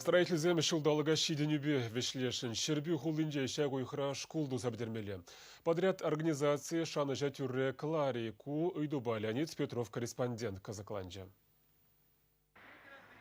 Строительзем шулдалыга шиденюбе вешлешін шербю хулынже шагуйхра шкулду сабдермеле. Подряд организации шаныжа тюрре Клари ку үйдуба Леонид Петров, корреспондент Казакланджа.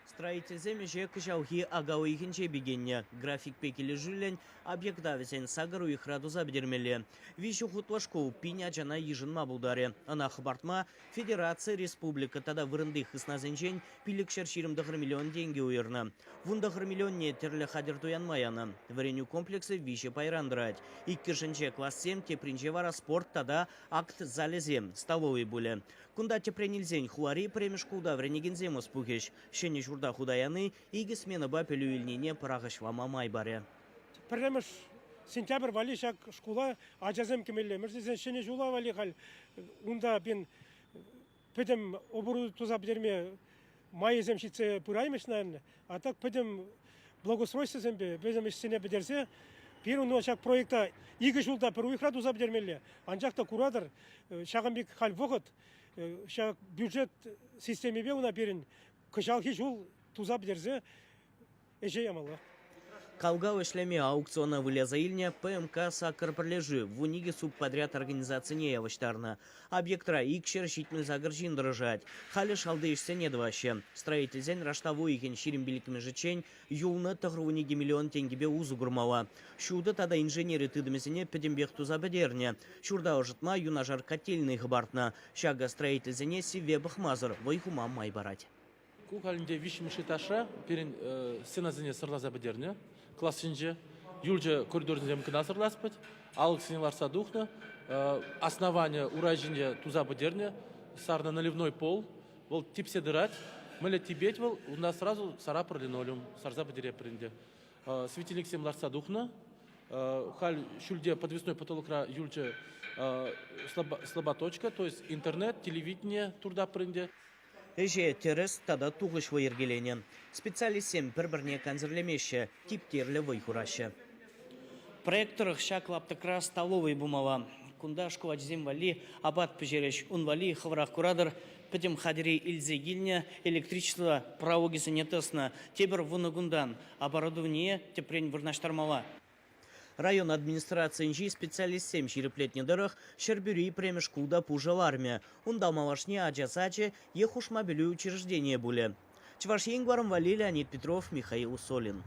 Строительзем жек жауги агауихинче бегенне. График пекелі жүлен объектавесен сагару их раду забдермеле. Вищу хутлашку пиня жана ежин мабулдаре. Ана хабартма Федерация Республика тада вырындых исназенчен пилік шерширим дахыр миллион деньги уйырна. Вун дахыр миллион не терлі хадер туянмаяна. Вареню комплексы вище пайрандрать. Иккершенче класс 7 тепринче вара спорт тада акт залезем столовый буле. Кунда тепренильзень хуари премешкуда вренегензем успухеш. Шене журда худаяны иги смена бапелю ильнине парагашвама майбаре. Премеш сентябрь вали шак школа ажазем кемелле. Мерсен шене жула вали хал. Унда бен педем обору туза бдерме майезем шице пураймешнан. А так педем благоустройство зембе безем сене бдерсе. Первый шак проекта иги жулда первый туза бдермелле. Анжакта курадыр шагамбек хал вогот. Шак бюджет системебе уна берин кышалхи жул туза бдерзе эже ямалла. Калгау эшлеме аукциона вылеза илня ПМК сакыр пролежи в униге субподряд организации не явочтарна. Объектра икшер щитную загоржин дрожать. Хали шалды ишсе недваще. Строительзен раштаву ихен ширим беликами жечень юлна тахру униге миллион тенгебе узу гурмала. Шуда тада инженеры тыдымезене педембех туза бедерня. Шурда ожитма юнажар котельный хабартна. Шага строительзене сиве бахмазар вайхума майбарать. Кухалинде вишмиши таша перен сеназене сырлаза бедерня. Классинже юльже коридорзем кына сырласпать. Алексинлар садухна. Основание урайжинде туза бедерня. Сарна наливной пол. Вол типсе дырать. Мэле тибеть вол. У нас сразу сарапр линолеум. Сарза бедере пренде. Светильник семлар садухна. Халь шульде подвесной потолокра юльже слаботочка. То есть интернет, телевидение турда пренде. Эже терес тада туғыш вайыргелене. Специалистем бір-бірне конзерлемеші, типтерлі вайхураші. Проекторых шаклаптықра столовый бумала. Кунда шкувачзем вали, абат пежереш, он вали, хаврах курадыр, петем хадири ильзе гильня, электричество правогисы нетесна, тебір вунагундан, оборудование тепрень вырнаштармала. Район администрации инжи специалистем ширеплетне дырых шербюри премешкуда пужал армия. Унда малашне аджасаче ехуш мобилю учреждение буле. Чваш енгваром вали Леонид Петров, Михаил Солин.